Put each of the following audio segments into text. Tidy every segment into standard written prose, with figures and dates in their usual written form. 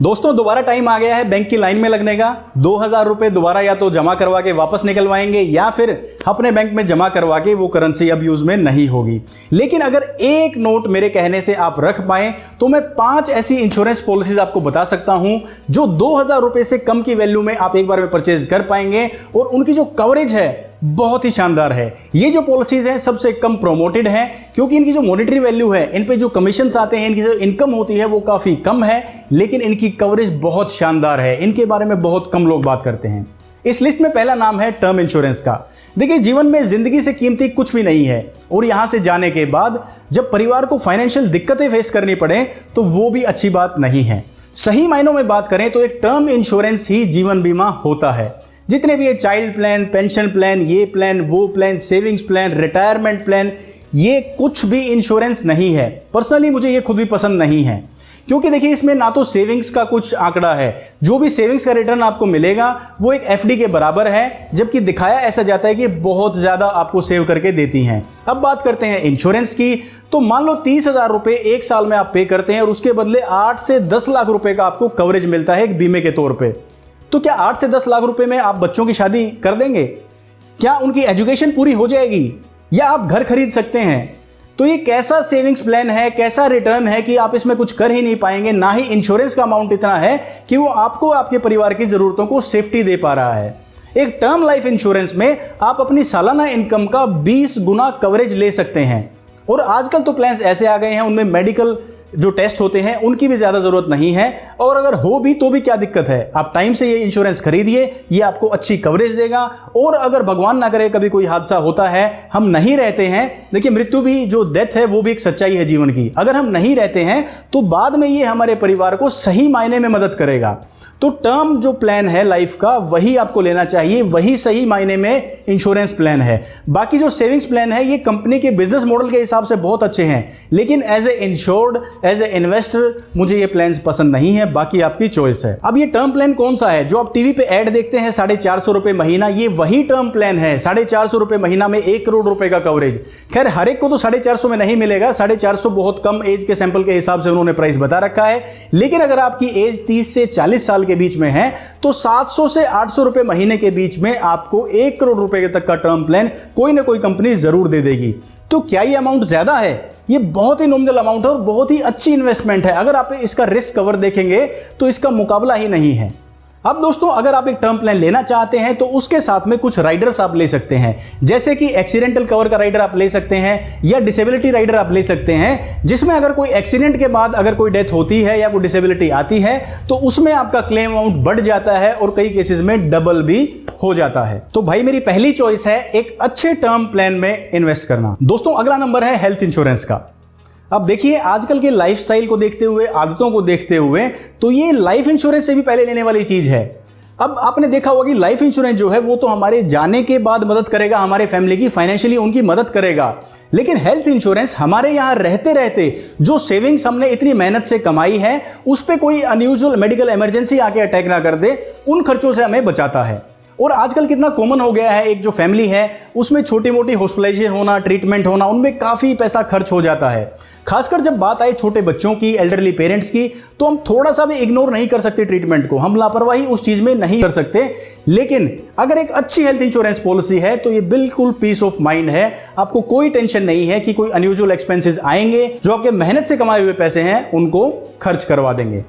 दोस्तों दोबारा टाइम आ गया है बैंक की लाइन में लगने का। 2000 रुपए दोबारा या तो जमा करवा के वापस निकलवाएंगे या फिर अपने बैंक में जमा करवा के वो करेंसी अब यूज में नहीं होगी। लेकिन अगर एक नोट मेरे कहने से आप रख पाए तो मैं 5 ऐसी इंश्योरेंस पॉलिसीज आपको बता सकता हूं जो 2000 रुपए से कम की वैल्यू में आप एक बार में परचेज कर पाएंगे और उनकी जो कवरेज है बहुत ही शानदार है। ये जो पॉलिसीज हैं सबसे कम प्रोमोटेड हैं क्योंकि इनकी जो मॉनेटरी वैल्यू है, इन पे जो कमीशंस आते हैं, इनकी जो इनकम होती है वो काफ़ी कम है, लेकिन इनकी कवरेज बहुत शानदार है। इनके बारे में बहुत कम लोग बात करते हैं। इस लिस्ट में पहला नाम है टर्म इंश्योरेंस का। देखिए, जीवन में जिंदगी से कीमती कुछ भी नहीं है और यहां से जाने के बाद जब परिवार को फाइनेंशियल दिक्कतें फेस करनी पड़े तो वो भी अच्छी बात नहीं है। सही मायनों में बात करें तो एक टर्म इंश्योरेंस ही जीवन बीमा होता है। जितने भी ये चाइल्ड प्लान, पेंशन प्लान, ये प्लान, वो plan, savings plan, retirement plan, ये कुछ भी इंश्योरेंस नहीं है। पर्सनली मुझे ये खुद भी पसंद नहीं है क्योंकि देखिए इसमें ना तो सेविंग्स का कुछ आंकड़ा है, जो भी सेविंग्स का रिटर्न आपको मिलेगा वो एक एफडी के बराबर है, जबकि दिखाया ऐसा जाता है कि बहुत ज़्यादा आपको सेव करके देती हैं। अब बात करते हैं इंश्योरेंस की, तो मान लो 30,000 रुपये एक साल में आप पे करते हैं और उसके बदले 8 से 10 लाख रुपए का आपको कवरेज मिलता है एक बीमे के तौर पर। तो क्या 8 से 10 लाख रुपए में आप बच्चों की शादी कर देंगे? क्या उनकी एजुकेशन पूरी हो जाएगी? या आप घर खरीद सकते हैं? तो ये कैसा सेविंग्स प्लान है, कैसा रिटर्न है कि आप इसमें कुछ कर ही नहीं पाएंगे। ना ही इंश्योरेंस का अमाउंट इतना है कि वो आपको आपके परिवार की जरूरतों को सेफ्टी दे पा रहा है। एक टर्म लाइफ इंश्योरेंस में आप अपनी सालाना इनकम का 20 गुना कवरेज ले सकते हैं। और आजकल तो प्लान्स ऐसे आ गए हैं उनमें मेडिकल जो टेस्ट होते हैं उनकी भी ज़्यादा ज़रूरत नहीं है, और अगर हो भी तो भी क्या दिक्कत है, आप टाइम से ये इंश्योरेंस खरीदिए, ये आपको अच्छी कवरेज देगा। और अगर भगवान ना करे कभी कोई हादसा होता है, हम नहीं रहते हैं, देखिए मृत्यु भी जो डेथ है वो भी एक सच्चाई है जीवन की, अगर हम नहीं रहते हैं तो बाद में ये हमारे परिवार को सही मायने में मदद करेगा। तो टर्म जो प्लान है लाइफ का वही आपको लेना चाहिए, वही सही मायने में इंश्योरेंस प्लान है। बाकी जो सेविंग्स प्लान है ये कंपनी के बिजनेस मॉडल के हिसाब से बहुत अच्छे हैं, लेकिन as a insured, as a investor मुझे ये प्लान्स पसंद नहीं है। बाकी आपकी चॉइस है। अब ये टर्म प्लान कौन सा है? जो आप टीवी पे ऐड देखते हैं 450 रुपए महीना, ये वही टर्म प्लान है। 450 रुपए महीना में 1 करोड़ रुपए का कवरेज। खैर हर एक को तो 450 में नहीं मिलेगा, 450 बहुत कम एज के सैंपल के हिसाब से उन्होंने प्राइस बता रखा है। लेकिन अगर आपकी एज 30 से 40 साल के बीच में है तो 700 से 800 रुपए महीने के बीच में आपको 1 करोड़ रुपए तक का टर्म प्लान कोई ना कोई कंपनी जरूर दे देगी। तो क्या ये अमाउंट ज्यादा है? ये बहुत ही नॉमिनल अमाउंट है और बहुत ही अच्छी इन्वेस्टमेंट है। अगर आप इसका रिस्क कवर देखेंगे तो इसका मुकाबला ही नहीं है। अब दोस्तों अगर आप एक टर्म प्लान लेना चाहते हैं तो उसके साथ में कुछ राइडर्स आप ले सकते हैं, जैसे कि एक्सीडेंटल कवर का राइडर आप ले सकते हैं या डिसेबिलिटी राइडर आप ले सकते हैं, जिसमें अगर कोई एक्सीडेंट के बाद अगर कोई डेथ होती है या कोई डिसेबिलिटी आती है तो उसमें आपका क्लेम अमाउंट बढ़ जाता है और कई केसेस में डबल भी हो जाता है। तो भाई मेरी पहली चॉइस है एक अच्छे टर्म प्लान में इन्वेस्ट करना। दोस्तों अगला नंबर है हेल्थ इंश्योरेंस का। अब देखिए आजकल के लाइफस्टाइल को देखते हुए, आदतों को देखते हुए, तो ये लाइफ इंश्योरेंस से भी पहले लेने वाली चीज है। अब आपने देखा होगा कि लाइफ इंश्योरेंस जो है वो तो हमारे जाने के बाद मदद करेगा, हमारे फैमिली की फाइनेंशियली उनकी मदद करेगा। लेकिन हेल्थ इंश्योरेंस हमारे यहाँ रहते रहते जो सेविंग्स हमने इतनी मेहनत से कमाई है उस पर कोई अनयूजुअल मेडिकल इमरजेंसी आके अटैक ना कर दे, उन खर्चों से हमें बचाता है। और आजकल कितना कॉमन हो गया है, एक जो फैमिली है उसमें छोटी मोटी हॉस्पिटलाइजेशन होना, ट्रीटमेंट होना, उनमें काफ़ी पैसा खर्च हो जाता है। खासकर जब बात आए छोटे बच्चों की, एल्डरली पेरेंट्स की, तो हम थोड़ा सा भी इग्नोर नहीं कर सकते ट्रीटमेंट को, हम लापरवाही उस चीज़ में नहीं कर सकते। लेकिन अगर एक अच्छी हेल्थ इंश्योरेंस पॉलिसी है तो ये बिल्कुल पीस ऑफ माइंड है। आपको कोई टेंशन नहीं है कि कोई अनयूजुअल एक्सपेंसेस आएंगे, जो आपके मेहनत से कमाए हुए पैसे हैं उनको खर्च करवा देंगे।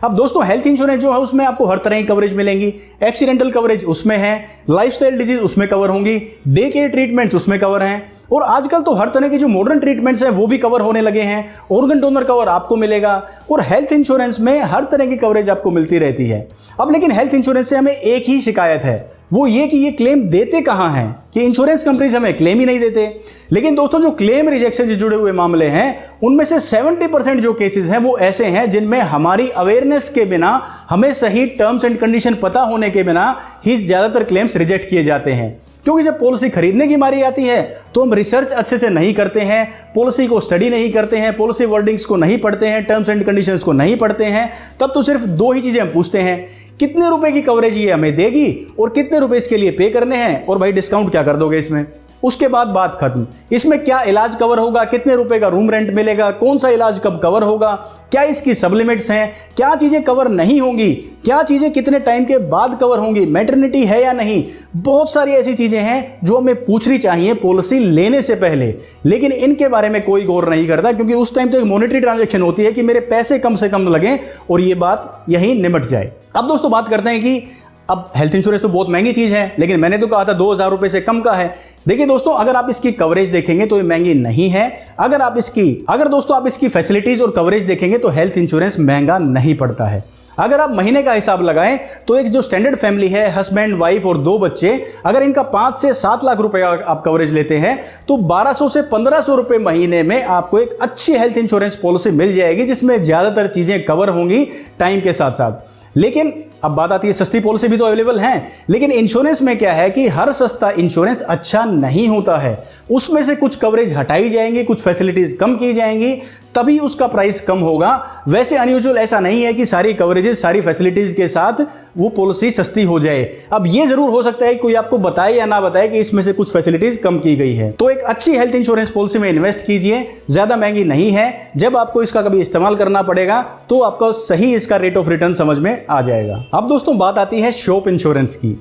अब दोस्तों हेल्थ इंश्योरेंस जो है उसमें आपको हर तरह की कवरेज मिलेंगी। एक्सीडेंटल कवरेज उसमें है, लाइफस्टाइल डिजीज उसमें कवर होंगी, डे केयर ट्रीटमेंट्स उसमें कवर हैं, और आजकल तो हर तरह के जो मॉडर्न ट्रीटमेंट्स हैं वो भी कवर होने लगे हैं। ऑर्गन डोनर कवर आपको मिलेगा और हेल्थ इंश्योरेंस में हर तरह की कवरेज आपको मिलती रहती है। अब लेकिन हेल्थ इंश्योरेंस से हमें एक ही शिकायत है, वो ये कि ये क्लेम देते कहाँ हैं, कि इंश्योरेंस कंपनीज हमें क्लेम ही नहीं देते। लेकिन दोस्तों जो क्लेम रिजेक्शन से जुड़े हुए मामले हैं उनमें से 70% जो केसेस हैं वो ऐसे हैं जिनमें हमारी अवेयरनेस के बिना, हमें सही टर्म्स एंड कंडीशन पता होने के बिना ही ज़्यादातर क्लेम्स रिजेक्ट किए जाते हैं। क्योंकि जब पॉलिसी खरीदने की बारी आती है तो हम रिसर्च अच्छे से नहीं करते हैं, पॉलिसी को स्टडी नहीं करते हैं, पॉलिसी वर्डिंग्स को नहीं पढ़ते हैं, टर्म्स एंड कंडीशंस को नहीं पढ़ते हैं। तब तो सिर्फ 2 ही चीज़ें हम पूछते हैं, कितने रुपए की कवरेज ये हमें देगी और कितने रुपए इसके लिए पे करने हैं, और भाई डिस्काउंट क्या कर दोगे इसमें। उसके बाद बात खत्म। इसमें क्या इलाज कवर होगा, कितने रुपए का रूम रेंट मिलेगा, कौन सा इलाज कब कवर होगा, क्या इसकी सब लिमिट्स हैं, क्या चीजें कवर नहीं होंगी, क्या चीजें कितने टाइम के बाद कवर होंगी, मैटरनिटी है या नहीं, बहुत सारी ऐसी चीजें हैं जो हमें पूछनी चाहिए पॉलिसी लेने से पहले। लेकिन इनके बारे में कोई गौर नहीं करता, क्योंकि उस टाइम तो एक मॉनेटरी ट्रांजैक्शन होती है कि मेरे पैसे कम से कम लगें और ये बात यहीं निमट जाए। अब दोस्तों बात करते हैं कि अब हेल्थ इंश्योरेंस तो बहुत महंगी चीज है, लेकिन मैंने तो कहा था 2000 रुपए से कम का है। देखिए दोस्तों, अगर आप इसकी कवरेज देखेंगे तो ये महंगी नहीं है। अगर दोस्तों आप इसकी फैसिलिटीज और कवरेज देखेंगे तो हेल्थ इंश्योरेंस महंगा नहीं पड़ता है। अगर आप महीने का हिसाब लगाएं तो एक जो स्टैंडर्ड फैमिली है, हस्बैंड वाइफ और 2 बच्चे, अगर इनका 5 से 7 लाख रुपए आप कवरेज लेते हैं तो 1200 से 1500 रुपए महीने में आपको एक अच्छी हेल्थ इंश्योरेंस पॉलिसी मिल जाएगी, जिसमें ज्यादातर चीजें कवर होंगी टाइम के साथ साथ। लेकिन अब बात आती है, सस्ती पॉलिसी भी तो अवेलेबल हैं, लेकिन इंश्योरेंस में क्या है कि हर सस्ता इंश्योरेंस अच्छा नहीं होता है। उसमें से कुछ कवरेज हटाई जाएंगी, कुछ फैसिलिटीज कम की जाएंगी, तभी उसका प्राइस कम होगा। वैसे अनयूजुअल ऐसा नहीं है कि सारी कवरेजेस, सारी फैसिलिटीज के साथ वो पॉलिसी सस्ती हो जाए। अब ये जरूर हो सकता है कोई आपको बताए या ना बताए कि इसमें से कुछ फैसिलिटीज कम की गई है। तो एक अच्छी हेल्थ इंश्योरेंस पॉलिसी में इन्वेस्ट कीजिए, ज्यादा महंगी नहीं है। जब आपको इसका कभी इस्तेमाल करना पड़ेगा तो आपको सही इसका रेट ऑफ रिटर्न समझ में आ जाएगा। अब दोस्तों बात आती है शॉप इंश्योरेंस की।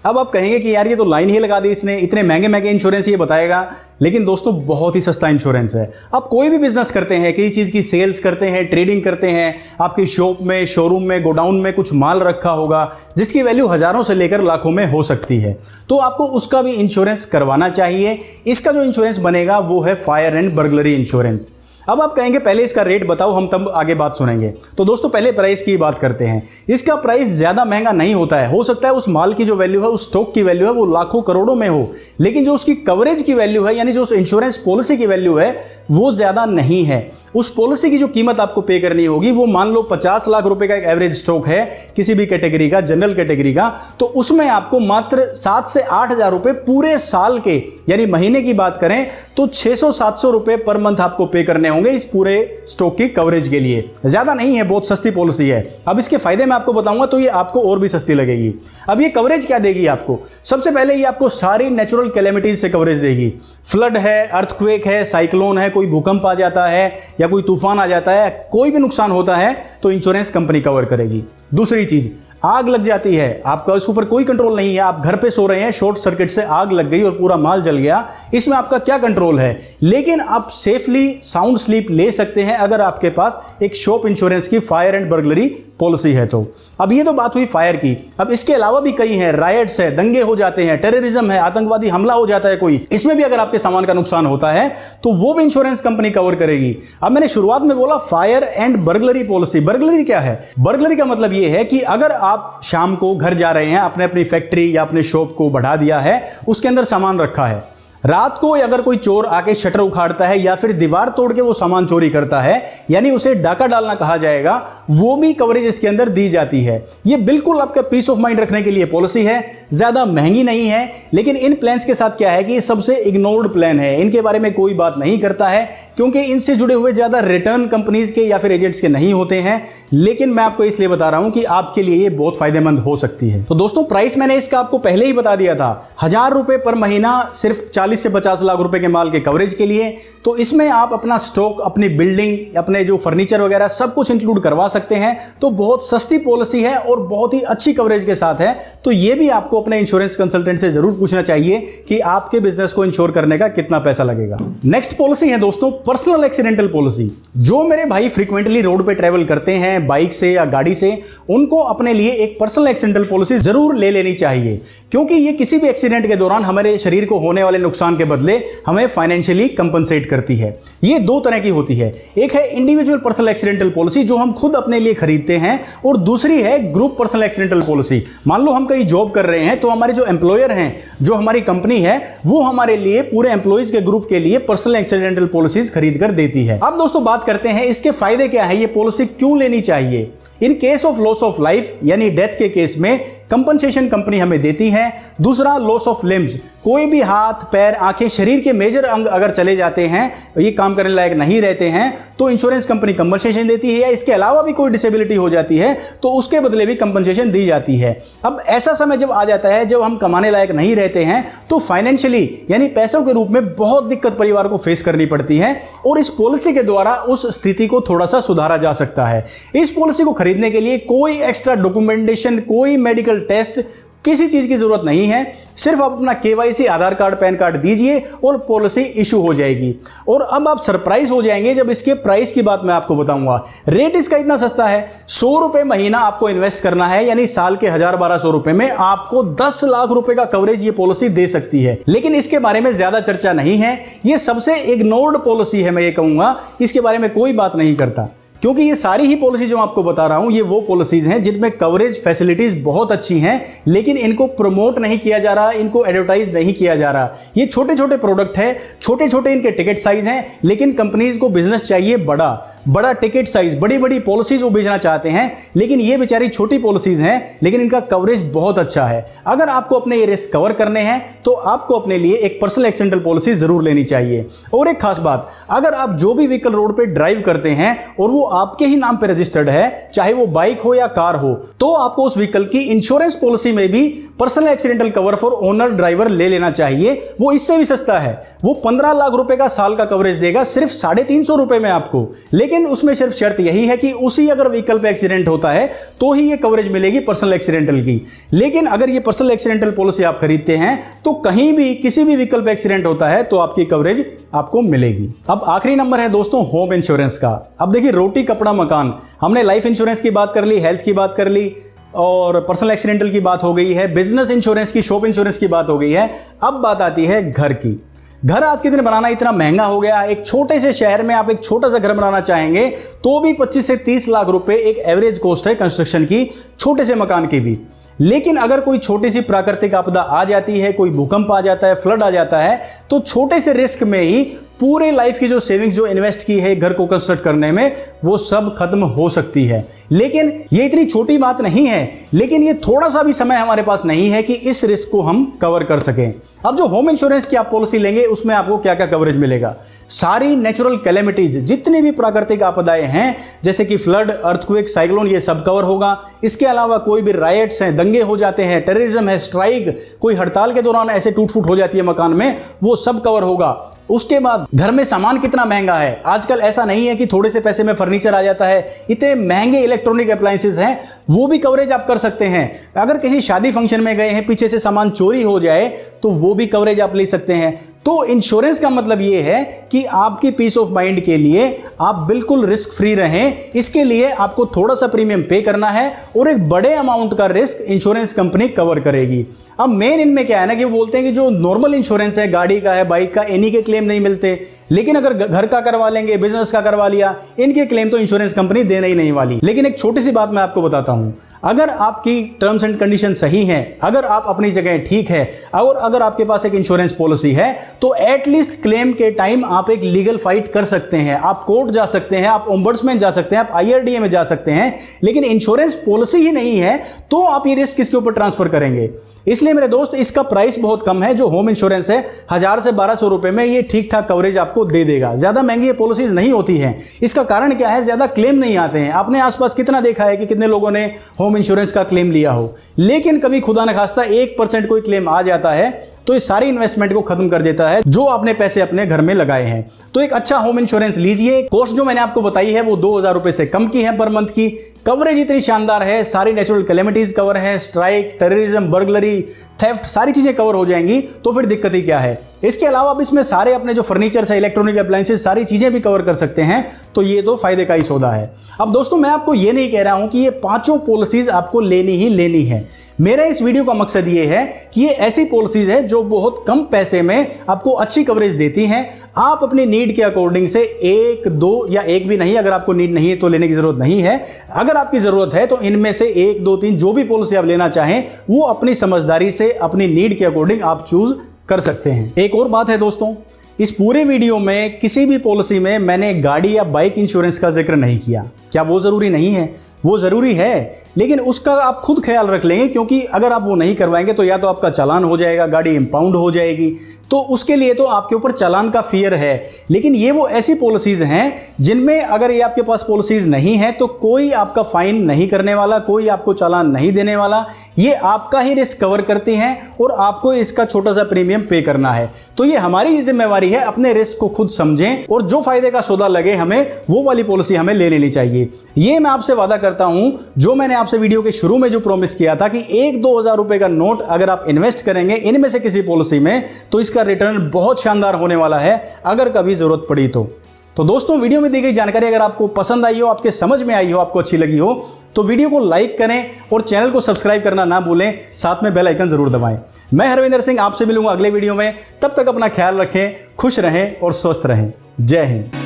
अब आप कहेंगे कि यार ये तो लाइन ही लगा दी इसने, इतने महंगे महंगे इंश्योरेंस ये बताएगा। लेकिन दोस्तों बहुत ही सस्ता इंश्योरेंस है। आप कोई भी बिजनेस करते हैं, किसी चीज़ की सेल्स करते हैं, ट्रेडिंग करते हैं, आपकी शॉप में, शोरूम में, गोडाउन में कुछ माल रखा होगा जिसकी वैल्यू हजारों से लेकर लाखों में हो सकती है, तो आपको उसका भी इंश्योरेंस करवाना चाहिए। इसका जो इंश्योरेंस बनेगा वो है फायर एंड बर्गलरी इंश्योरेंस। अब आप कहेंगे पहले इसका रेट बताओ, हम तब आगे बात सुनेंगे। तो दोस्तों पहले प्राइस की बात करते हैं। इसका प्राइस ज्यादा महंगा नहीं होता है। हो सकता है उस माल की जो वैल्यू है, उस स्टॉक की वैल्यू है, वो लाखों करोड़ों में हो, लेकिन जो उसकी कवरेज की वैल्यू है, यानी जो उस इंश्योरेंस पॉलिसी की वैल्यू है, वो ज्यादा नहीं है। उस पॉलिसी की जो कीमत आपको पे करनी होगी वो मान लो 50 लाख रुपए का एक एवरेज स्टॉक है किसी भी कैटेगरी का, जनरल कैटेगरी का, तो उसमें आपको मात्र 7 से 8 हजार रुपए पूरे साल के, यानी महीने की बात करें तो 600-700 रुपए पर मंथ आपको पे करने होंगे इस पूरे स्टॉक की कवरेज के लिए। ज्यादा नहीं है, बहुत सस्ती पॉलिसी है। अब इसके फायदे मैं आपको बताऊंगा तो ये आपको और भी सस्ती लगेगी। अब ये कवरेज क्या देगी आपको? सबसे पहले ये आपको सारी नेचुरल कैलेमिटीज से कवरेज देगी। फ्लड है, अर्थक्वेक है, साइक्लोन है, कोई भूकंप आ जाता है या कोई तूफान आ जाता है, कोई भी नुकसान होता है तो इंश्योरेंस कंपनी कवर करेगी। दूसरी चीज, आग लग जाती है, आपका इसके ऊपर कोई कंट्रोल नहीं है, आप घर पे सो रहे हैं, शॉर्ट सर्किट से आग लग गई और पूरा माल जल गया, इसमें आपका क्या कंट्रोल है? लेकिन आप सेफली साउंड स्लीप ले सकते हैं अगर आपके पास एक शॉप इंश्योरेंस की फायर एंड बर्गलरी पॉलिसी है तो। अब ये तो बात हुई फायर की। अब इसके अलावा भी कई हैं, रायट्स है, दंगे हो जाते हैं, टेररिज्म है, आतंकवादी हमला हो जाता है कोई, इसमें भी अगर आपके सामान का नुकसान होता है तो वो भी इंश्योरेंस कंपनी कवर करेगी। अब मैंने शुरुआत में बोला fire and burglary policy. Burglary क्या है? बर्गलरी का मतलब ये है कि अगर आप शाम को घर जा रहे हैं, आपने अपनी फैक्ट्री या अपने शॉप को बढ़ा दिया है, उसके अंदर सामान रखा है, रात को अगर कोई चोर आके शटर उखाड़ता है या फिर दीवार तोड़ के वो सामान चोरी करता है, यानी उसे डाका डालना कहा जाएगा, वो भी कवरेज इसके अंदर दी जाती है। ये बिल्कुल आपका पीस ऑफ माइंड रखने के लिए पॉलिसी है, ज्यादा महंगी नहीं है। लेकिन इन प्लान्स के साथ क्या है कि ये सबसे इग्नोर्ड प्लान है, इनके बारे में कोई बात नहीं करता है क्योंकि इनसे जुड़े हुए ज्यादा रिटर्न कंपनीज के या फिर एजेंट्स के नहीं होते हैं। लेकिन मैं आपको इसलिए बता रहा हूं कि आपके लिए ये बहुत फायदेमंद हो सकती है। तो दोस्तों प्राइस मैंने इसका आपको पहले ही बता दिया था, 1000 रुपए पर महीना सिर्फ 40 से 50 लाख रुपए के माल के कवरेज के लिए। तो इसमें आप अपना स्टॉक, अपनी बिल्डिंग, अपने जो फर्नीचर वगैरह सब कुछ इंक्लूड करवा सकते हैं। तो बहुत सस्ती पॉलिसी है और बहुत ही अच्छी कवरेज के साथ है। तो ये भी आपको अपने इंश्योरेंस कंसल्टेंट से जरूर पूछना चाहिए कि आपके बिजनेस को इंश्योर करने का कितना पैसा लगेगा। नेक्स्ट पॉलिसी है दोस्तों पर्सनल एक्सीडेंटल पॉलिसी। जो मेरे भाई फ्रीक्वेंटली रोड पे ट्रेवल करते हैं बाइक से या गाड़ी से, उनको अपने लिए एक पर्सनल एक्सीडेंटल पॉलिसी जरूर ले लेनी चाहिए, क्योंकि ये किसी भी एक्सीडेंट के दौरान हमारे शरीर को होने वाले नुकसान के बदले हमें फाइनेंशियली कंपनसेट करती है। ये दो तरह की होती है, एक है इंडिविजुअल पर्सनल एक्सीडेंटल पॉलिसी जो हम खुद अपने लिए खरीदते हैं, और दूसरी है ग्रुप पर्सनल एक्सीडेंटल पॉलिसी। मान लो हम कहीं जॉब कर रहे हैं तो हमारे जो एम्प्लॉयर हैं, जो हमारी कंपनी है, वो हमारे लिए पूरे एम्प्लॉइज के ग्रुप के लिए पर्सनल एक्सीडेंटल पॉलिसीज खरीद कर देती है। अब दोस्तों बात करते हैं इसके फायदे क्या है, ये पॉलिसी क्यों लेनी चाहिए। In case of loss of life यानी डेथ के केस में कंपनसेशन कंपनी हमें देती है। दूसरा, लॉस ऑफ लिम्स, कोई भी हाथ पैर आंखें शरीर के मेजर अंग अगर चले जाते हैं, ये काम करने लायक नहीं रहते हैं, तो इंश्योरेंस कंपनी कंपनसेशन देती है। या इसके अलावा भी कोई डिसेबिलिटी हो जाती है तो उसके बदले भी कंपनसेशन दी जाती है। अब ऐसा समय जब आ जाता है जब हम कमाने लायक नहीं रहते हैं तो फाइनेंशियली यानी पैसों के रूप में बहुत दिक्कत परिवार को फेस करनी पड़ती है, और इस पॉलिसी के द्वारा उस स्थिति को थोड़ा सा सुधारा जा सकता है। इस पॉलिसी को खरीदने के लिए कोई एक्स्ट्रा डॉक्यूमेंटेशन, कोई मेडिकल टेस्ट, किसी चीज की जरूरत नहीं है। सिर्फ आप अपना KYC, आधार कार्ड, पैन कार्ड दीजिए और पॉलिसी इशू हो जाएगी। और अब आप सरप्राइज हो जाएंगे जब इसके प्राइस की बात मैं आपको बताऊंगा। रेट इसका इतना सस्ता है, 100 रुपए महीना आपको इन्वेस्ट करना है, यानी साल के 1000-1200 रुपए में आपको 10 लाख रुपए का कवरेज ये पॉलिसी दे सकती है। लेकिन इसके बारे में ज्यादा चर्चा नहीं है, ये सबसे इग्नोर्ड पॉलिसी है। मैं ये कहूंगा इसके बारे में कोई बात नहीं करता, क्योंकि ये सारी ही पॉलिसी जो आपको बता रहा हूं ये वो पॉलिसीज हैं जिनमें कवरेज फैसिलिटीज बहुत अच्छी हैं, लेकिन इनको प्रमोट नहीं किया जा रहा, इनको एडवर्टाइज नहीं किया जा रहा। ये छोटे छोटे प्रोडक्ट है, छोटे छोटे इनके टिकट साइज हैं, लेकिन कंपनीज को बिजनेस चाहिए बड़ा बड़ा टिकट साइज, बड़ी बड़ी पॉलिसीज वो बेचना चाहते हैं। लेकिन ये बेचारी छोटी पॉलिसीज हैं, लेकिन इनका कवरेज बहुत अच्छा है। अगर आपको अपने ये रिस्क कवर करने हैं तो आपको अपने लिए एक पर्सनल एक्सीडेंटल पॉलिसी जरूर लेनी चाहिए। और एक खास बात, अगर आप जो भी व्हीकल रोड पे ड्राइव करते हैं और वो आपके ही नाम पे रजिस्टर्ड है, चाहे वो बाइक हो या कार हो, तो आपको उस व्हीकल की इंश्योरेंस पॉलिसी में भी personal accidental cover for owner driver ले लेना चाहिए। वो इससे भी सस्ता है, वो 15 लाख रुपए का साल का कवरेज देगा सिर्फ 350 रुपए में आपको। लेकिन उसमें सिर्फ शर्त यही है कि उसी अगर व्हीकल पे एक्सीडेंट होता है तो ही ये कवरेज मिलेगी पर्सनल एक्सीडेंटल की। लेकिन अगर ये पर्सनल एक्सीडेंटल पॉलिसी आप खरीदते हैं तो कहीं भी किसी भी व्हीकल पे एक्सीडेंट होता है तो आपकी कवरेज आपको मिलेगी। अब आखिरी नंबर है दोस्तों होम इंश्योरेंस का। अब देखिए, रोटी कपड़ा मकान, हमने लाइफ इंश्योरेंस की बात कर ली, हेल्थ की बात कर ली, और पर्सनल एक्सीडेंटल की बात हो गई है, बिजनेस इंश्योरेंस की, शॉप इंश्योरेंस की बात हो गई है। अब बात आती है घर की। घर आज के दिन बनाना इतना महंगा हो गया, एक छोटे से शहर में आप एक छोटा सा घर बनाना चाहेंगे तो भी 25 से 30 लाख रुपए एक एवरेज कॉस्ट है कंस्ट्रक्शन की, छोटे से मकान की भी। लेकिन अगर कोई छोटी सी प्राकृतिक आपदा आ जाती है, कोई भूकंप आ जाता है, फ्लड आ जाता है, तो छोटे से रिस्क में ही पूरे लाइफ की जो सेविंग्स जो इन्वेस्ट की है घर को कंस्ट्रक्ट करने में, वो सब खत्म हो सकती है। लेकिन ये इतनी छोटी बात नहीं है, लेकिन ये थोड़ा सा भी समय हमारे पास नहीं है कि इस रिस्क को हम कवर कर सकें। अब जो होम इंश्योरेंस की आप पॉलिसी लेंगे उसमें आपको क्या क्या कवरेज मिलेगा? सारी नेचुरल कैलेमिटीज, जितनी भी प्राकृतिक आपदाएं हैं जैसे कि फ्लड, अर्थक्वेक, साइक्लोन, ये सब कवर होगा। इसके अलावा कोई भी राइट्स हैं, दंगे हो जाते हैं, टेररिज्म है, स्ट्राइक, कोई हड़ताल के दौरान ऐसे टूट फूट हो जाती है मकान में, वो सब कवर होगा। उसके बाद घर में सामान कितना महंगा है, आजकल ऐसा नहीं है कि थोड़े से पैसे में फर्नीचर आ जाता है, इतने महंगे इलेक्ट्रॉनिक अप्लायंसेस हैं, वो भी कवरेज आप कर सकते हैं। अगर किसी शादी फंक्शन में गए हैं, पीछे से सामान चोरी हो जाए तो वो भी कवरेज आप ले सकते हैं। तो इंश्योरेंस का मतलब ये है कि आपकी पीस ऑफ माइंड के लिए आप बिल्कुल रिस्क फ्री रहें। इसके लिए आपको थोड़ा सा प्रीमियम पे करना है और एक बड़े अमाउंट का रिस्क इंश्योरेंस कंपनी कवर करेगी। अब मेन इनमें क्या है ना कि वो बोलते हैं कि जो नॉर्मल इंश्योरेंस है, गाड़ी का है, बाइक का, इन्हीं के क्लेम नहीं मिलते, लेकिन अगर घर का करवा लेंगे, बिजनेस का करवा लिया, इनके क्लेम तो इंश्योरेंस कंपनी देना ही नहीं वाली। लेकिन एक छोटी सी बात मैं आपको बताता हूं, अगर आपकी टर्म्स एंड कंडीशन सही हैं, अगर आप अपनी जगह ठीक है और अगर आपके पास एक इंश्योरेंस पॉलिसी है तो एटलीस्ट क्लेम के टाइम आप एक लीगल फाइट कर सकते हैं, आप कोर्ट जा सकते हैं, आप ओम्बड्समैन जा सकते हैं, आप IRDA में जा सकते हैं। लेकिन इंश्योरेंस पॉलिसी ही नहीं है तो आप ये रिस्क किसके ऊपर ट्रांसफर करेंगे? इसलिए मेरे दोस्त, इसका प्राइस बहुत कम है। जो होम इंश्योरेंस है 1000 से 1200 रुपए में ये ठीक ठाक कवरेज आपको दे देगा। ज्यादा महंगी ये पॉलिसीज नहीं होती हैं। इसका कारण क्या है? ज्यादा क्लेम नहीं आते हैं। आपने आसपास कितना देखा है कि कितने लोगों ने होम इंश्योरेंस का क्लेम लिया हो, लेकिन कभी खुदा न खास्ता 1% कोई क्लेम आ जाता है तो इस सारी इन्वेस्टमेंट को खत्म कर देता है जो आपने पैसे अपने घर में लगाए हैं। तो एक अच्छा होम इंश्योरेंस लीजिए। कॉस्ट जो मैंने आपको बताई है वो 2000 रुपए से कम की है पर मंथ की। कवरेज इतनी शानदार है, सारी नेचुरल कैलेमिटीज कवर है, स्ट्राइक, टेररिज्म, बर्गलरी, थेफ्ट, सारी चीजें कवर हो जाएंगी। तो फिर दिक्कत ही क्या है? इसके अलावा आप इसमें सारे अपने जो फर्नीचर है, इलेक्ट्रॉनिक अप्लायंसेस, सारी चीजें भी कवर कर सकते हैं। तो ये तो फायदे का ही सौदा है। अब दोस्तों, मैं आपको ये नहीं कह रहा हूं कि ये पांचों पॉलिसीज आपको लेनी ही लेनी है। मेरा इस वीडियो का मकसद ये है कि ये ऐसी पॉलिसीज है जो बहुत कम पैसे में आपको अच्छी कवरेज देती हैं। आप अपनी नीड के अकॉर्डिंग से 1, 2 या 1 भी नहीं, अगर आपको नीड नहीं है तो लेने की जरूरत नहीं है। अगर आपकी जरूरत है तो इनमें से 1, 2, 3 जो भी पॉलिसी आप लेना चाहें वो अपनी समझदारी से अपनी नीड के अकॉर्डिंग आप चूज कर सकते हैं। एक और बात है दोस्तों, इस पूरे वीडियो में किसी भी पॉलिसी में मैंने गाड़ी या बाइक इंश्योरेंस का जिक्र नहीं किया। क्या वो जरूरी नहीं है? वो ज़रूरी है, लेकिन उसका आप खुद ख्याल रख लेंगे, क्योंकि अगर आप वो नहीं करवाएंगे तो या तो आपका चालान हो जाएगा, गाड़ी इंपाउंड हो जाएगी, तो उसके लिए तो आपके ऊपर चालान का फियर है। लेकिन ये वो ऐसी पॉलिसीज़ हैं जिनमें अगर ये आपके पास पॉलिसीज़ नहीं है तो कोई आपका फाइन नहीं करने वाला, कोई आपको चालान नहीं देने वाला, ये आपका ही रिस्क कवर करती हैं और आपको इसका छोटा सा प्रीमियम पे करना है। तो ये हमारी जिम्मेवारी है, अपने रिस्क को खुद समझें और जो फायदे का सौदा लगे हमें वो वाली पॉलिसी हमें ले लेनी चाहिए। ये मैं आपसे वादा करता हूं, जो मैंने आपसे वीडियो के शुरू में जो प्रॉमिस किया था कि 1-2 हज़ार रुपए का नोट अगर आप इन्वेस्ट करेंगे इनमें से किसी पॉलिसी में तो इसका रिटर्न बहुत शानदार होने वाला है अगर कभी जरूरत पड़ी तो दोस्तों, वीडियो में दी गई जानकारी अगर आपको पसंद आई हो, आपके समझ में आई हो, आपको अच्छी लगी हो तो वीडियो को लाइक करें और चैनल को सब्सक्राइब करना ना भूलें, साथ में बेल आइकन जरूर दबाएं। मैं हरविंदर सिंह आपसे मिलूंगा अगले वीडियो में, तब तक अपना ख्याल रखें, खुश रहें और स्वस्थ रहें। जय हिंद।